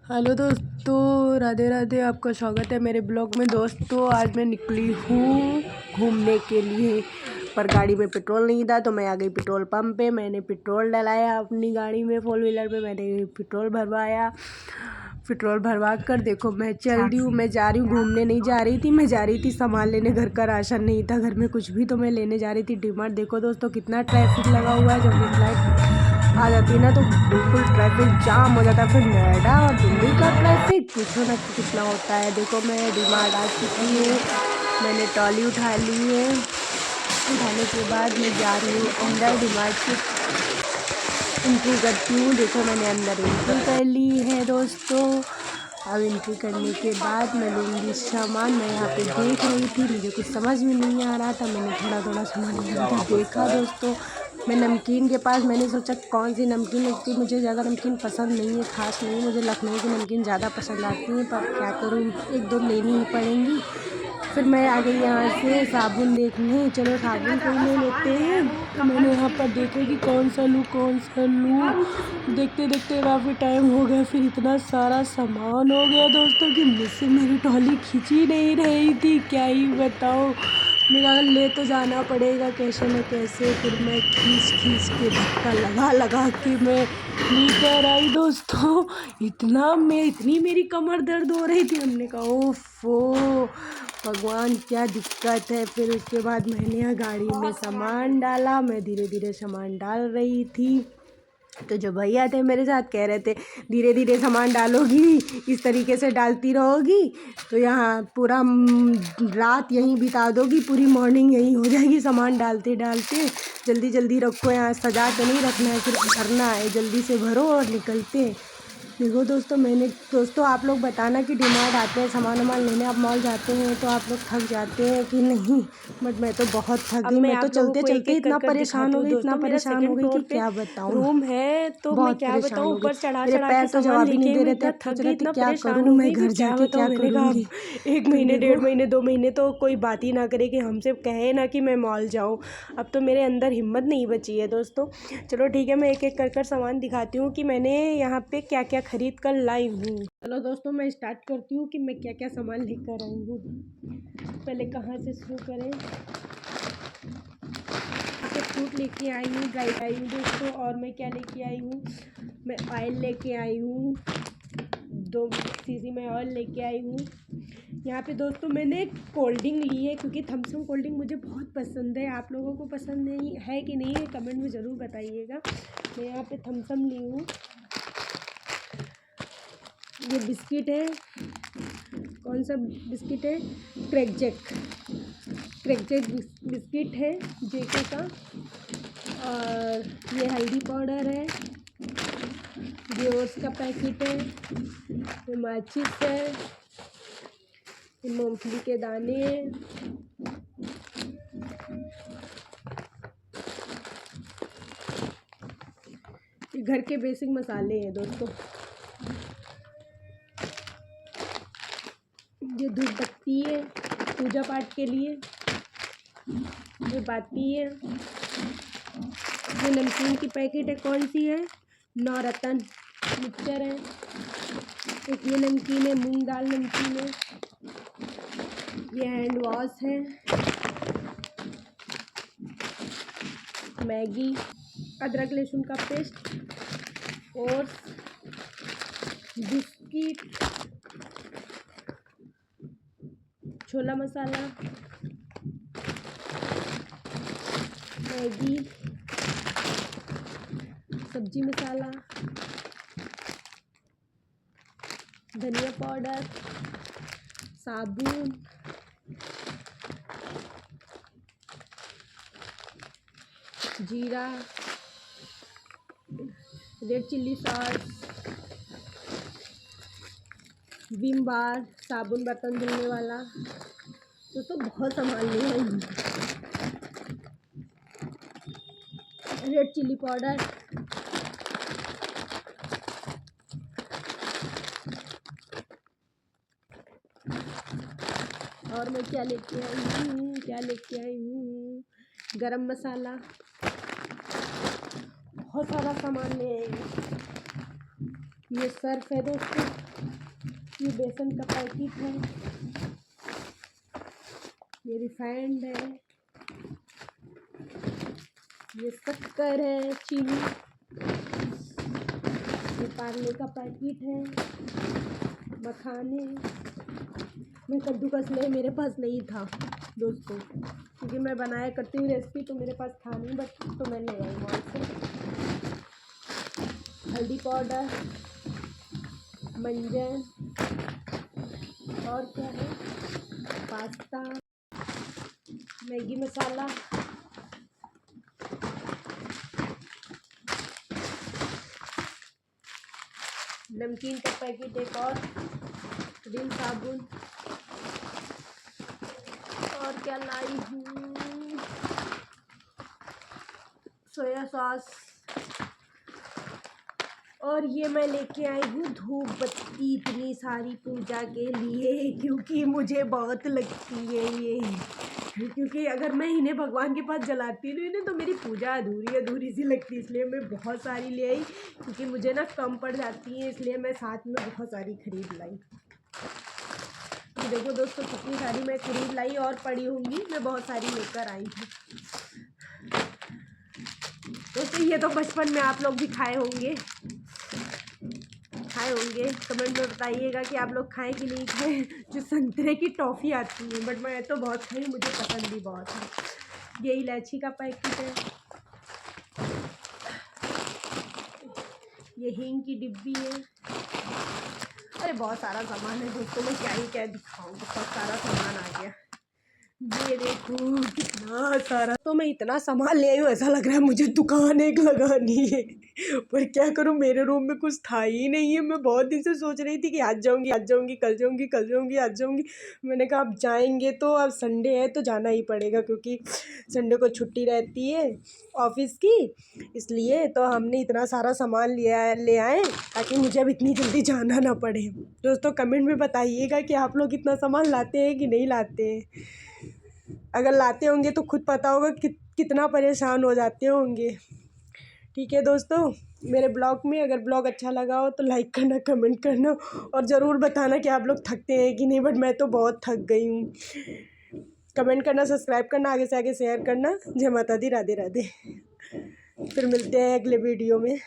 Hello दोस्तों, राधे राधे। आपका स्वागत है मेरे ब्लॉग में। दोस्तों आज मैं निकली हूँ घूमने के लिए, पर गाड़ी में पेट्रोल नहीं था तो मैं आ गई पेट्रोल पंप पे। मैंने पेट्रोल डलाया अपनी गाड़ी में, फोर व्हीलर पे मैंने पेट्रोल भरवाया। पेट्रोल भरवा कर देखो मैं चल रही हूँ। मैं जा रही हूँ घूमने, नहीं जा रही थी, मैं जा रही थी सामान लेने। घर का राशन नहीं था घर में कुछ भी, तो मैं लेने जा रही थी डी-मार्ट। देखो दोस्तों कितना ट्रैफिक लगा हुआ है। जब रेड लाइट आ जाती है ना तो बिल्कुल ट्रैफिक जाम हो जाता है। फिर नोएडा और दिल्ली का ट्रैफिक पूछो ना कितना होता है। देखो मैं डी-मार्ट आ चुकी हूँ, मैंने ट्रॉली उठा ली है। उठाने के बाद मैं जा रही हूँ अंदर डी-मार्ट की एंट्री करती हूँ। देखो मैंने अंदर एंट्री कर ली है दोस्तों। अब एंट्री करने के बाद मैं लूँगी सामान। मैं यहाँ पे देख रही थी, मुझे कुछ समझ में नहीं आ रहा था, मैंने थोड़ा थोड़ा सामान देखा दोस्तों। मैं नमकीन के पास मैंने सोचा कौन सी नमकीन लगती, मुझे ज़्यादा नमकीन पसंद नहीं है, ख़ास नहीं। मुझे लखनऊ की नमकीन ज़्यादा पसंद आती है, पर क्या करूँ, एक दो लेनी ही पड़ेंगी। फिर मैं आ गई यहाँ से साबुन देखने। चलो साबुन कोई ले लेते हैं। तो मैंने यहाँ पर देखा कि कौन सा लूँ। देखते देखते काफ़ी टाइम हो गया। फिर इतना सारा सामान हो गया दोस्तों कि मुझसे मेरी ट्रॉली खींची नहीं रही थी। क्या ही बताऊँ, मैं कहा ले तो जाना पड़ेगा कैसे न कैसे। फिर मैं खींच के धक्का लगा के मैं लेकर आई दोस्तों। इतनी मेरी कमर दर्द हो रही थी। हमने कहा ओफो भगवान क्या दिक्कत है। फिर उसके बाद मैंने यहाँ गाड़ी में सामान डाला। मैं धीरे धीरे सामान डाल रही थी, तो जो भैया थे मेरे साथ कह रहे थे धीरे धीरे सामान डालोगी, इस तरीके से डालती रहोगी तो यहाँ पूरा रात यहीं बिता दोगी, पूरी मॉर्निंग यहीं हो जाएगी सामान डालते डालते। जल्दी जल्दी रखो, यहाँ सजा के नहीं रखना है, सिर्फ भरना है। जल्दी से भरो और निकलते हैं। देखो दोस्तों आप लोग बताना कि डी-मार्ट आते हैं सामान लेने, आप मॉल जाते हैं तो आप लोग थक जाते हैं कि नहीं। बट मैं तो बहुत थक गई। मैं तो चलते चलते इतना परेशान हो गई कि क्या बताऊँ। रूम है तो मैं बहुत क्या परेशान बताऊँ, हो गई, ऊपर चढ़ा मेरे चढ़ा के पैर तो सामान जवाब ही नहीं लेके दे मैं रहे थे। इतना अब थक सोच गई, रहे थे इतना क्या परेशान करूँ हो मैं गई कि घर क्या जाके, क्या बताऊँ। मैंने कहा अब करूँगी। 1 तो महीने, देखो 1.5 महीने, 2 महीने तो कोई बात ही ना करे कि हमसे कहे ना कि मैं मॉल जाऊँ। अब तो मेरे अंदर हिम्मत नहीं बची है दोस्तों। चलो ठीक है, मैं एक एक कर सामान दिखाती हूँ कि मैंने यहाँ पे क्या क्या खरीद कर लाई हूँ। चलो दोस्तों मैं स्टार्ट करती हूँ कि मैं क्या क्या सामान लेकर आई हूँ। पहले कहाँ से शुरू करें। फ्रूट लेके आई हूँ, ड्राई आई हूँ दोस्तों। और मैं क्या लेके आई हूँ, मैं ऑयल लेके आई हूँ, 2 सीसी में ऑयल लेके आई हूँ। यहाँ पे दोस्तों मैंने कोल्ड ड्रिंक ली है, क्योंकि थम्स अप कोल्ड ड्रिंक मुझे बहुत पसंद है। आप लोगों को पसंद नहीं है कि नहीं है कमेंट में ज़रूर बताइएगा। मैं यहाँ पे थम्स अप ली हूँ। ये बिस्किट है, कौन सा बिस्किट है, क्रैकजैक बिस्किट है जेके का। और ये हल्दी पाउडर है, ये ओट्स का पैकेट है, ये माचिस है, ये मूंगफली के दाने हैं, ये घर के बेसिक मसाले हैं दोस्तों। ये धूप बत्ती है पूजा पाठ के लिए, ये बाती है, ये नमकीन की पैकेट है, कौन सी है, नवरत्न मिक्सचर है। एक ये नमकीन है, मूंग दाल नमकीन है, ये हैंड वॉश है, मैगी, अदरक लहसुन का पेस्ट, और बिस्किट, छोला मसाला, मैगी, सब्जी मसाला, धनिया पाउडर, साबुन, जीरा, red chilli sauce, Vim bar, साबुन बर्तन धुलने वाला। दोस्तों बहुत सामान लिया है। रेड चिल्ली पाउडर, और मैं क्या लेके आई हूँ, गरम मसाला, बहुत सारा सामान ले आई हूँ। ये सर्फ है दोस्तों, ये बेसन का पैकेट है, ये रिफाइंड है, ये शक्कर है, चीनी, ये पार्ले का पैकेट है, मखाने। मैं कद्दूकस ले मेरे पास नहीं था दोस्तों, क्योंकि मैं बनाया करती हूँ रेसिपी, तो मेरे पास था नहीं, बट तो मैं ले आई मॉल से। हल्दी पाउडर, मंजन, और क्या है, पास्ता, मैगी मसाला, नमकीन का पैकेट एक और, रिन साबुन, और क्या लाई हूँ, सोया सॉस, और ये मैं लेके आई हूँ धूप बत्ती इतनी सारी पूजा के लिए, क्योंकि मुझे बहुत लगती है ये, क्योंकि अगर मैं इन्हें भगवान के पास जलाती नहीं ना तो मेरी पूजा अधूरी अधूरी सी लगती है, इसलिए मैं बहुत सारी ले आई, क्योंकि मुझे ना कम पड़ जाती है, इसलिए मैं साथ में बहुत सारी खरीद लाई। तो देखो दोस्तों कितनी सारी मैं खरीद लाई, और पड़ी होंगी, मैं बहुत सारी लेकर आई हूँ दोस्तों। ये तो बचपन में आप लोग भी खाए होंगे, कमेंट में बताइएगा कि आप लोग खाएं कि नहीं खाएं, जो संतरे की टॉफ़ी आती है, बट मैं तो बहुत खाई, मुझे पसंद भी बहुत है। ये इलायची का पैकेट है, ये हींग की डिब्बी है, अरे बहुत सारा सामान है दोस्तों, मैं क्या दिखाऊं, बहुत सारा सामान आ गया। ये देखो कितना सारा, तो मैं इतना सामान ले आई हूँ, ऐसा लग रहा है मुझे दुकान एक लगानी है, पर क्या करूँ, मेरे रूम में कुछ था ही नहीं है। मैं बहुत दिन से सोच रही थी कि आज जाऊँगी, कल जाऊँगी, आज जाऊँगी। मैंने कहा अब जाएंगे, तो अब संडे है तो जाना ही पड़ेगा, क्योंकि संडे को छुट्टी रहती है ऑफिस की, इसलिए तो हमने इतना सारा सामान ले आए ताकि मुझे अब इतनी जल्दी जाना ना पड़े। दोस्तों कमेंट में बताइएगा कि आप लोग इतना सामान लाते हैं कि नहीं लाते हैं। अगर लाते होंगे तो खुद पता होगा कितना परेशान हो जाते होंगे। ठीक है दोस्तों, मेरे ब्लॉग में अगर ब्लॉग अच्छा लगा हो तो लाइक करना, कमेंट करना, और ज़रूर बताना कि आप लोग थकते हैं कि नहीं, बट मैं तो बहुत थक गई हूँ। कमेंट करना, सब्सक्राइब करना, आगे से आगे शेयर करना। जय माता दी, राधे राधे। फिर मिलते हैं अगले वीडियो में।